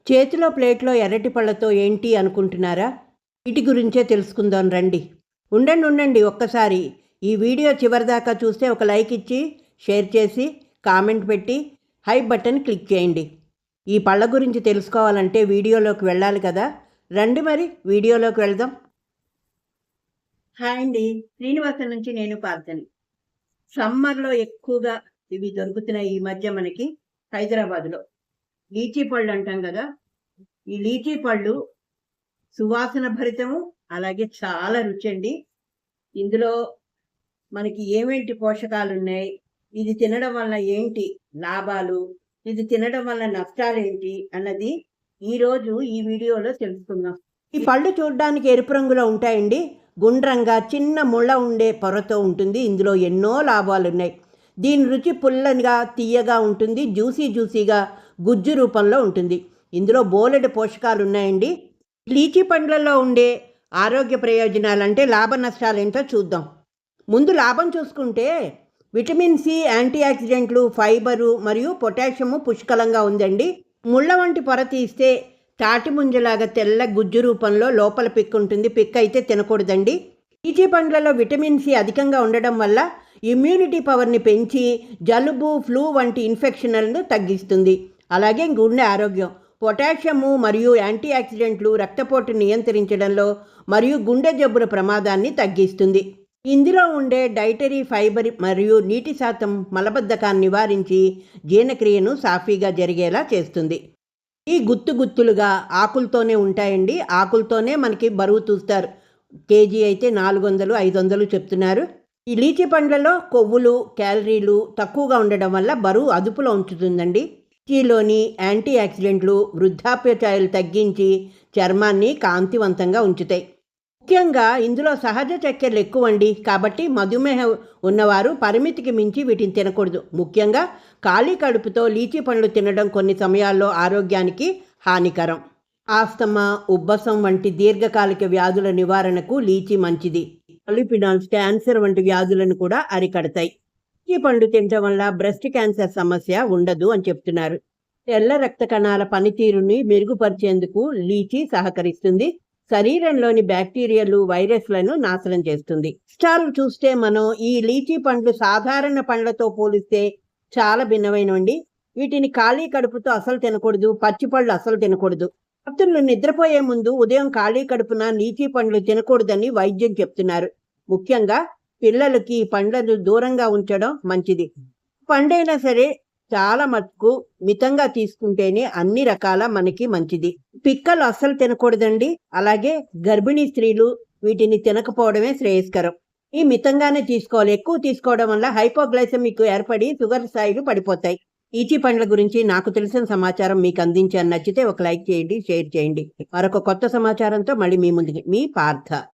చేతిలో ప్లేట్లో ఎర్రటి పళ్ళతో ఏంటి అనుకుంటున్నారా? వీటి గురించే తెలుసుకుందాం రండి. ఉండండి ఒక్కసారి ఈ వీడియో చివరిదాకా చూస్తే ఒక లైక్ ఇచ్చి, షేర్ చేసి, కామెంట్ పెట్టి, హై బటన్ క్లిక్ చేయండి. ఈ పళ్ళ గురించి తెలుసుకోవాలంటే వీడియోలోకి వెళ్ళాలి కదా. రండి మరి వీడియోలోకి వెళ్దాం. హాయ్ అండి, శ్రీనివాసం నుంచి నేను పార్థని. సమ్మర్లో ఎక్కువగా ఇవి దొరుకుతున్నాయి ఈ మధ్య మనకి హైదరాబాద్లో. లీచీ పళ్ళు అంటాం కదా. ఈ లీచీ పళ్ళు సువాసన భరితము, అలాగే చాలా రుచి అండి. ఇందులో మనకి ఏమేంటి పోషకాలు ఉన్నాయి, ఇది తినడం వల్ల ఏంటి లాభాలు, ఇది తినడం వల్ల నష్టాలు ఏంటి అన్నది ఈరోజు ఈ వీడియోలో తెలుసుకుందాం. ఈ పళ్ళు చూడడానికి ఎరుపు రంగులో ఉంటాయండి. గుండ్రంగా చిన్న ముళ్ళ ఉండే పొరతో ఉంటుంది. ఇందులో ఎన్నో లాభాలు ఉన్నాయి. దీని రుచి పుల్లగా తీయగా ఉంటుంది. జ్యూసీగా గుజ్జు రూపంలో ఉంటుంది. ఇందులో బోలెడు పోషకాలు ఉన్నాయండి. లీచీ పండ్లలో ఉండే ఆరోగ్య ప్రయోజనాలు అంటే లాభ నష్టాలు ఏంటో చూద్దాం. ముందు లాభం చూసుకుంటే విటమిన్ సి, యాంటీ ఆక్సిడెంట్లు, ఫైబరు మరియు పొటాషియము పుష్కలంగా ఉందండి. ముళ్ళ వంటి పొర తీస్తే తాటి ముంజలాగా తెల్ల గుజ్జు రూపంలో లోపల పిక్ ఉంటుంది. పిక్ అయితే తినకూడదండి. లీచీ పండ్లలో విటమిన్ సి అధికంగా ఉండడం వల్ల ఇమ్యూనిటీ పవర్ని పెంచి జలుబు, ఫ్లూ వంటి ఇన్ఫెక్షన్లను తగ్గిస్తుంది. అలాగే గుండె ఆరోగ్యం, పొటాషియము మరియు యాంటీ ఆక్సిడెంట్లు రక్తపోటు నియంత్రించడంలో మరియు గుండె జబ్బుల ప్రమాదాన్ని తగ్గిస్తుంది. ఇందులో ఉండే డైటరీ ఫైబర్ మరియు నీటి శాతం మలబద్ధకాన్ని నివారించి జీర్ణక్రియను సాఫీగా జరిగేలా చేస్తుంది. ఈ గుత్తులుగా ఆకులతోనే ఉంటాయండి. ఆకులతోనే మనకి బరువు చూస్తారు. కేజీ అయితే 400, 500 చెప్తున్నారు. ఈ లీచీ పండ్లలో కొవ్వులు, క్యాలరీలు తక్కువగా ఉండడం వల్ల బరువు అదుపులో ఉంచుతుందండి. లీచీలోని యాంటీ ఆక్సిడెంట్లు వృద్ధాప్య ఛాయలు తగ్గించి చర్మాన్ని కాంతివంతంగా ఉంచుతాయి. ముఖ్యంగా ఇందులో సహజ చక్కెరలు ఎక్కువండి. కాబట్టి మధుమేహం ఉన్నవారు పరిమితికి మించి వీటిని తినకూడదు. ముఖ్యంగా ఖాళీ కడుపుతో లీచీ పండ్లు తినడం కొన్ని సమయాల్లో ఆరోగ్యానికి హానికరం. ఆస్తమా, ఉబ్బసం వంటి దీర్ఘకాలిక వ్యాధుల నివారణకు లీచీ మంచిది. పాలిఫినాల్స్ క్యాన్సర్ వంటి వ్యాధులను కూడా అరికడతాయి. లీచీ పండు తినడం వల్ల బ్రెస్ట్ క్యాన్సర్ సమస్య ఉండదు అని చెప్తున్నారు. తెల్ల రక్త కణాల పనితీరుని మెరుగుపరిచేందుకు లీచీ సహకరిస్తుంది. శరీరంలోని బ్యాక్టీరియాలు, వైరస్లను నాశనం చేస్తుంది. నష్టాలు చూస్తే మనం ఈ లీచీ పండ్లు సాధారణ పండ్లతో పోలిస్తే చాలా భిన్నమైనవండి. వీటిని ఖాళీ కడుపుతో అసలు తినకూడదు. పచ్చి పళ్ళు అసలు తినకూడదు. భక్తులు నిద్రపోయే ముందు ఉదయం ఖాళీ కడుపున లీచీ పండ్లు తినకూడదని వైద్యం చెప్తున్నారు. ముఖ్యంగా పిల్లలకి ఈ పండ్లను దూరంగా ఉంచడం మంచిది. పండైనా సరే చాలా మటుకు మితంగా తీసుకుంటేనే అన్ని రకాల మనకి మంచిది. పిక్కలు అస్సలు తినకూడదండి. అలాగే గర్భిణీ స్త్రీలు వీటిని తినకపోవడమే శ్రేయస్కరం. ఈ మితంగానే తీసుకోవాలి. ఎక్కువ తీసుకోవడం వల్ల హైపోగ్లైసెమిక్ ఏర్పడి షుగర్ స్థాయిలు పడిపోతాయి. లీచీ పండ్ల గురించి నాకు తెలిసిన సమాచారం మీకు అందించాను. నచ్చితే ఒక లైక్ చేయండి, షేర్ చేయండి. మరొక కొత్త సమాచారంతో మళ్ళీ మీ ముందుకి మీ పార్థ.